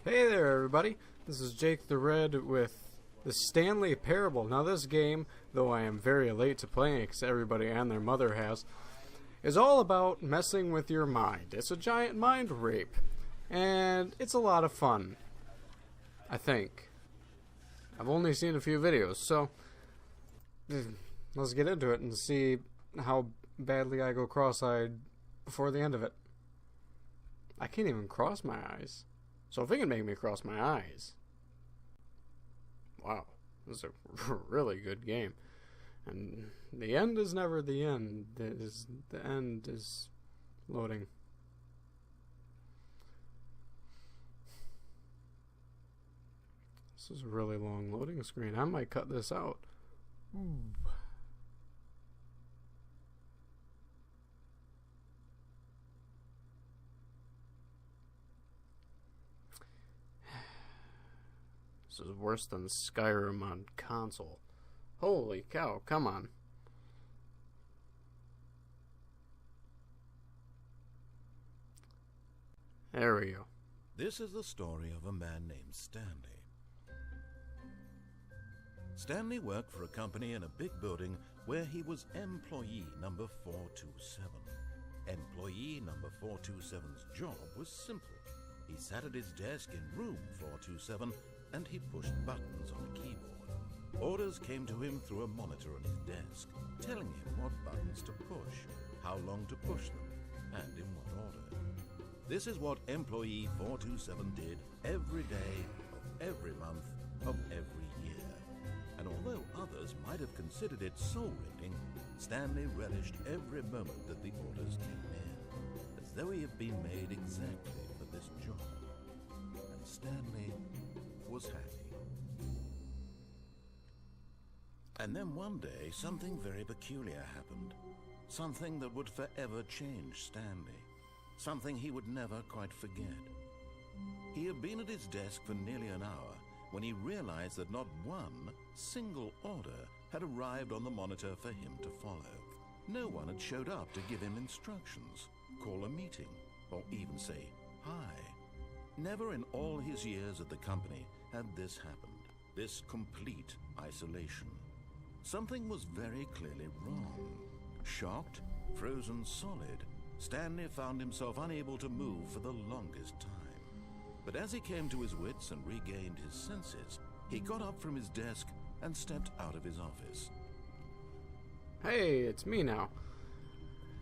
Hey there, everybody. This is Jake the Red with the Stanley Parable. Now, this game, though I am very late to playing it because everybody and their mother has, is all about messing with your mind. It's a giant mind rape, and it's a lot of fun, I think. I've only seen a few videos, so let's get into it and see how badly I go cross-eyed before the end of it. I can't even cross my eyes. So if it can make me cross my eyes, wow, this is a really good game. And the end is never the end. The end is loading. This is a really long loading screen. I might cut this out. Ooh. This is worse than Skyrim on console. Holy cow, come on. There we go. This is the story of a man named Stanley. Stanley worked for a company in a big building where he was employee number 427. Employee number 427's job was simple. He sat at his desk in room 427 and he pushed buttons on a keyboard. Orders came to him through a monitor on his desk, telling him what buttons to push, how long to push them, and in what order. This is what employee 427 did every day of every month of every year. And although others might have considered it soul-rending, Stanley relished every moment that the orders came in, as though he had been made exactly for this job. And Stanley was happy. And then one day, something very peculiar happened. Something that would forever change Stanley. Something he would never quite forget. He had been at his desk for nearly an hour when he realized that not one single order had arrived on the monitor for him to follow. No one had showed up to give him instructions, call a meeting, or even say hi. Never in all his years at the company had this happened, this complete isolation. Something was very clearly wrong. Shocked, frozen solid, Stanley found himself unable to move for the longest time. But as he came to his wits and regained his senses, he got up from his desk and stepped out of his office. Hey, it's me now.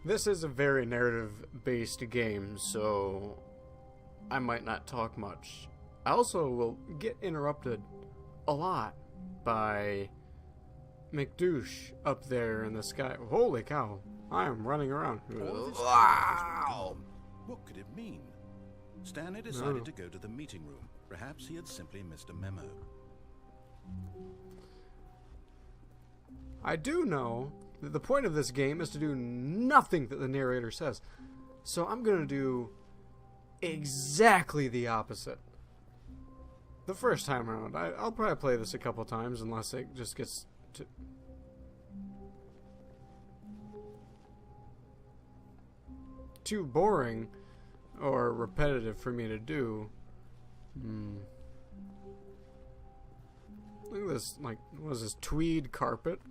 This is a very narrative-based game, so I might not talk much. I also will get interrupted a lot by McDouche up there in the sky. Holy cow, I am running around. Wow! What could it mean? Stanley decided to go to the meeting room. Perhaps he had simply missed a memo. I do know that the point of this game is to do nothing that the narrator says. So I'm going to do exactly the opposite. The first time around. I'll probably play this a couple times unless it just gets too boring or repetitive for me to do. Look at this, like, what is this, tweed carpet?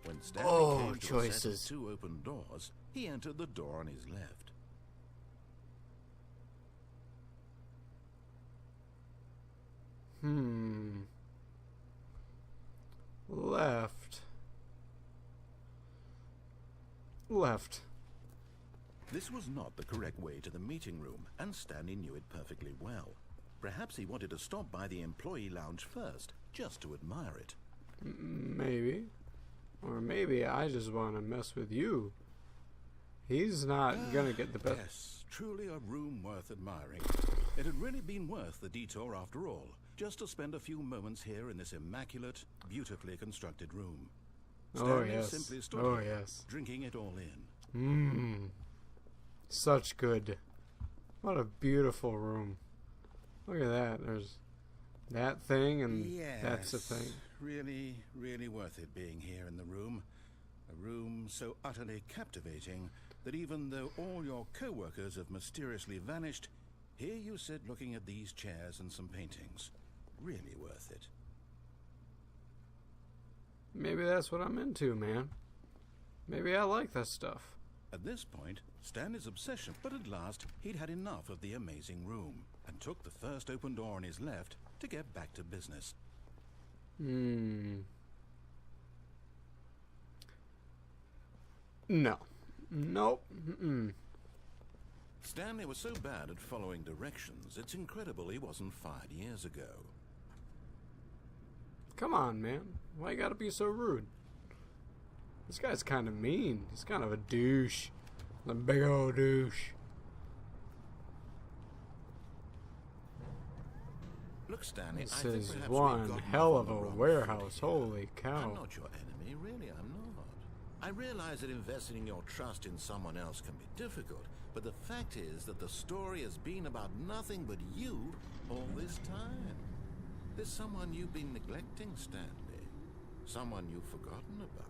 When Stanley came to choices. a set of two open doors, he entered the door on his left. Left. This was not the correct way to the meeting room, and Stanley knew it perfectly well. Perhaps he wanted to stop by the employee lounge first, just to admire it. Maybe. Or maybe I just want to mess with you. He's not gonna get the best. Yes, truly a room worth admiring. It had really been worth the detour after all, just to spend a few moments here in this immaculate, beautifully constructed room. Stanley simply stood here, drinking it all in. Such good. What a beautiful room. Look at that. There's that thing and that's the thing. Really, really worth it being here in the room. A room so utterly captivating that even though all your co-workers have mysteriously vanished, Here you sit looking at these chairs and some paintings. Really worth it. Maybe that's what I'm into, man. Maybe I like that stuff. At this point, Stanley's obsession, but at last he'd had enough of the amazing room and took the first open door on his left to get back to business. No. Nope. Stanley was so bad at following directions, it's incredible he wasn't fired years ago. Come on, man. Why you gotta be so rude? This guy's kind of mean. He's kind of a douche. A big old douche. Look, Stanley, This I think is perhaps one we've gotten hell off of on a the wrong warehouse. foot here. Holy cow. I'm not your enemy, really, I'm not. I realize that investing your trust in someone else can be difficult, but the fact is that the story has been about nothing but you all this time. There's someone you've been neglecting, Stanley. Someone you've forgotten about.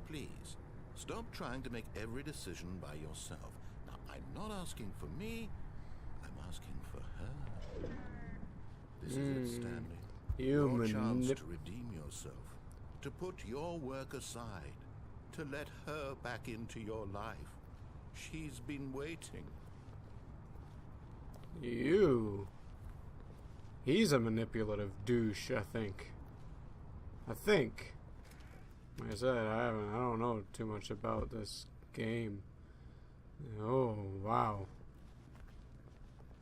Please, stop trying to make every decision by yourself. Now, I'm not asking for me, I'm asking for her. This is it, Stanley. Your chance to redeem yourself, to put your work aside, to let her back into your life. She's been waiting. He's a manipulative douche, I think. Like I said, I don't know too much about this game. Oh, wow.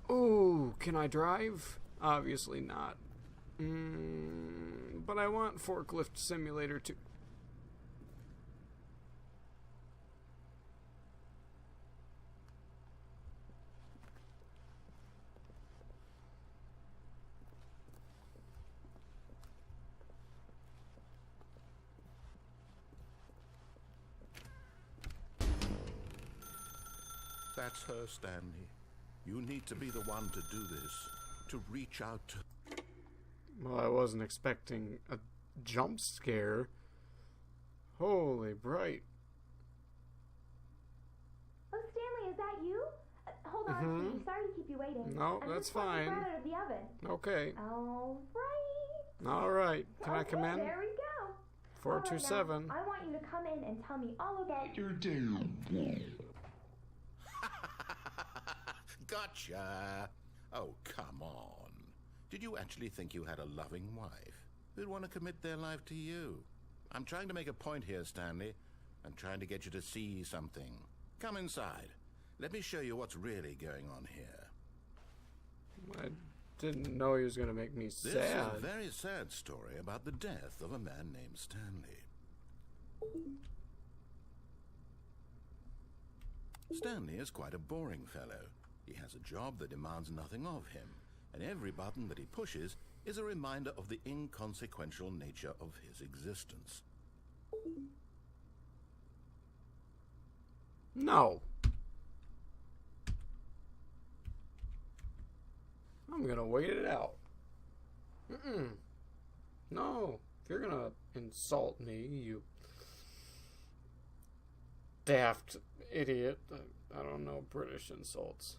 Oh, can I drive? Obviously not. But I want Forklift Simulator 2. That's her, Stanley. You need to be the one to do this. To reach out to... Well, I wasn't expecting a jump scare. Holy bright. Oh, Stanley, is that you? Hold on, sweetie. Sorry to keep you waiting. No, I'm that's just pulling fine. bread out of the oven. Okay. All right. Can I come in? There we go. 427. All right, now, I want you to come in and tell me all about your Gotcha! Oh, come on. Did you actually think you had a loving wife who'd want to commit their life to you? I'm trying to make a point here, Stanley. I'm trying to get you to see something. Come inside. Let me show you what's really going on here. I didn't know he was going to make me sad. This is a very sad story about the death of a man named Stanley. Stanley is quite a boring fellow. He has a job that demands nothing of him, and every button that he pushes is a reminder of the inconsequential nature of his existence. No. I'm gonna wait it out. No. If you're gonna insult me, you daft idiot. I don't know British insults.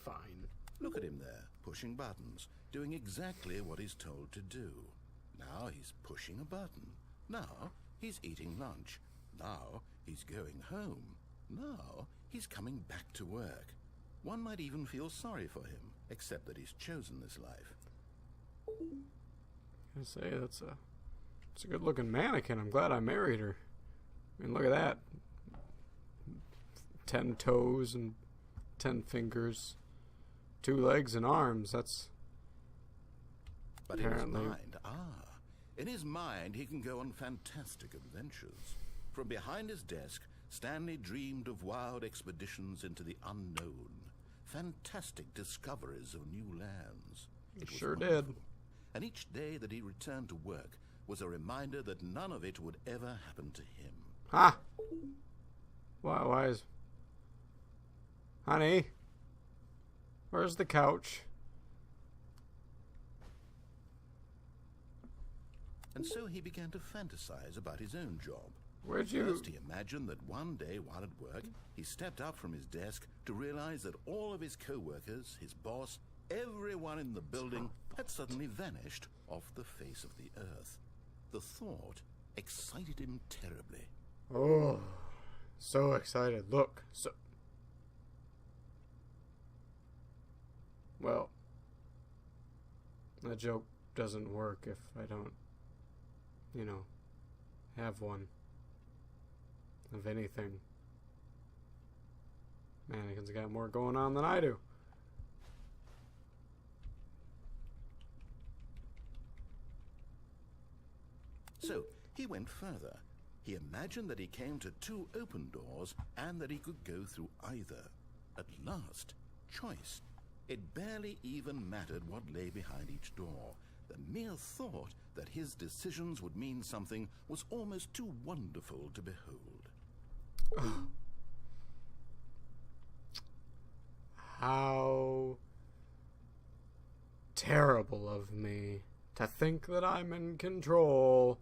Fine. Look at him there, pushing buttons, doing exactly what he's told to do. Now he's pushing a button. Now he's eating lunch. Now he's going home. Now he's coming back to work. One might even feel sorry for him, except that he's chosen this life. I say it's a good looking mannequin. I'm glad I married her. I mean, look at that. 10 toes and 10 fingers. 2 legs and arms. That's But apparently... in his mind he can go on fantastic adventures. From behind his desk, Stanley dreamed of wild expeditions into the unknown. Fantastic discoveries of new lands. It was sure wonderful. did. And each day that he returned to work was a reminder that none of it would ever happen to him. Ha! Why is... Honey? Where's the couch? And so he began to fantasize about his own job. Where'd you... First, he imagined that one day while at work, he stepped up from his desk to realize that all of his co-workers, his boss, everyone in the building had suddenly vanished off the face of the earth. The thought excited him terribly. Oh, so excited. Look, so... Well, that joke doesn't work if I don't, you know, have one of anything. Mannequin's got more going on than I do. So, he went further. He imagined that he came to 2 open doors and that he could go through either. At last, choice. It barely even mattered what lay behind each door. The mere thought that his decisions would mean something was almost too wonderful to behold. How terrible of me to think that I'm in control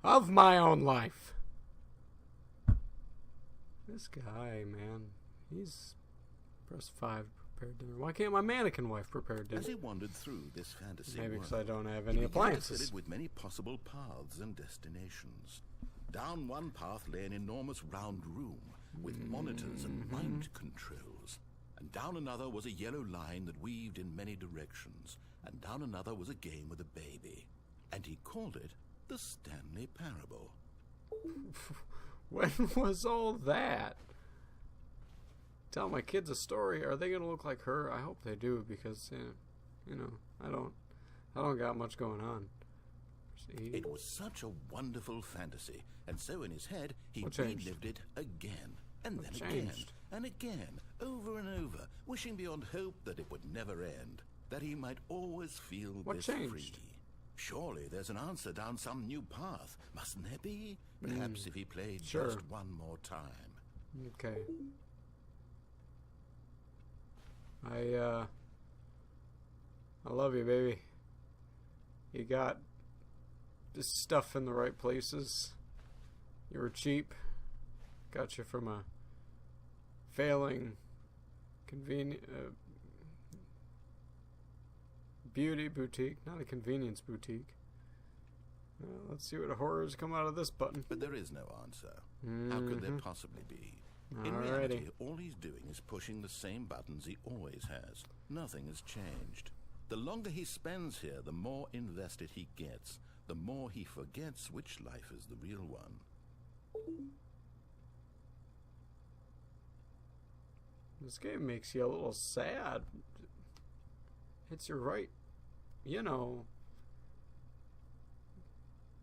of my own life. This guy, man, he's press 5 prepared dinner. Why can't my mannequin wife prepare dinner? As he wandered through this fantasy Maybe world, because I don't have he any began to fill appliances. it with many possible paths and destinations. Down one path lay an enormous round room with monitors and mind controls. And down another was a yellow line that weaved in many directions. And down another was a game with a baby. And he called it the Stanley Parable. When was all that? Tell my kids a story. Are they gonna look like her? I hope they do, because you know, I don't got much going on. See? It was such a wonderful fantasy, and so in his head he What changed? relived it again, and What then again, changed? and again, over and over, wishing beyond hope that it would never end, that he might always feel What this changed? free. Surely there's an answer down some new path, mustn't there be? Perhaps if he played Sure. just one more time. Okay. I love you, baby. You got this stuff in the right places. You were cheap. Got you from a failing beauty boutique, not a convenience boutique. Let's see what horrors come out of this button. But there is no answer. How could there possibly be? In Alrighty. reality, all he's doing is pushing the same buttons he always has. Nothing has changed. The longer he spends here, the more invested he gets. The more he forgets which life is the real one. This game makes you a little sad. Hits you right, you know.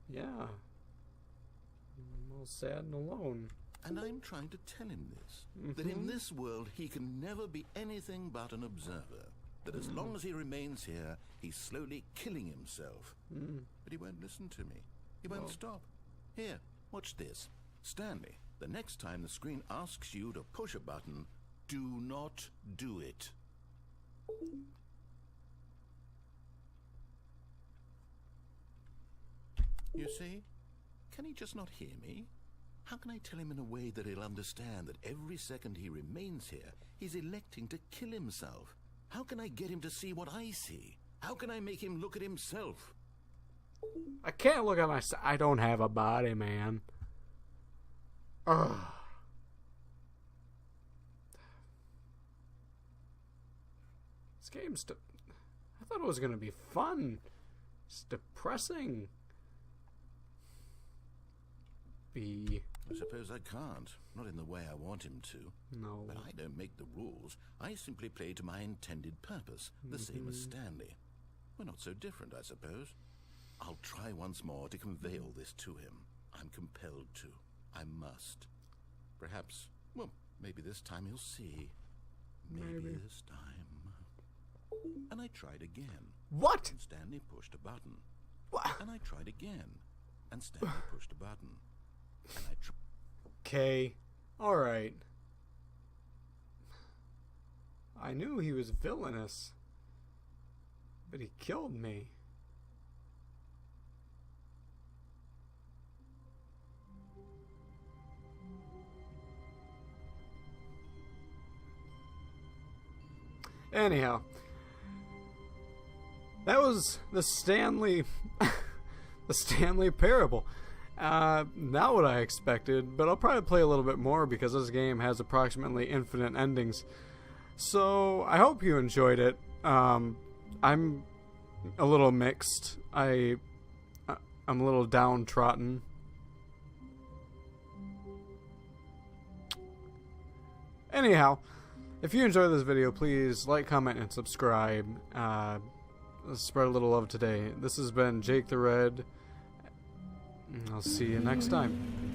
Yeah. I'm all sad and alone. And I'm trying to tell him this. That in this world he can never be anything but an observer. That as long as he remains here, he's slowly killing himself. But he won't listen to me. He won't stop. Here, watch this. Stanley, the next time the screen asks you to push a button, do not do it. You see? Can he just not hear me? How can I tell him in a way that he'll understand that every second he remains here, he's electing to kill himself? How can I get him to see what I see? How can I make him look at himself? I can't look at myself. I don't have a body, man. Ugh. This game's... I thought it was going to be fun. It's depressing. I suppose I can't. Not in the way I want him to. No. But I don't make the rules. I simply play to my intended purpose, the same as Stanley. We're not so different, I suppose. I'll try once more to convey all this to him. I'm compelled to. I must. Perhaps, well, maybe this time he'll see. Maybe this time. And I tried again. What? And Stanley pushed a button. What? And I tried again. And Stanley pushed a button. And I tried. Okay. Alright. I knew he was villainous. But he killed me. Anyhow, that was the Stanley, the Stanley Parable. Not what I expected, but I'll probably play a little bit more because this game has approximately infinite endings. So I hope you enjoyed it. I'm a little mixed. I'm a little downtrodden. Anyhow, if you enjoyed this video, please like, comment, and subscribe. Let's spread a little love today. This has been Jake the Red. I'll see you next time.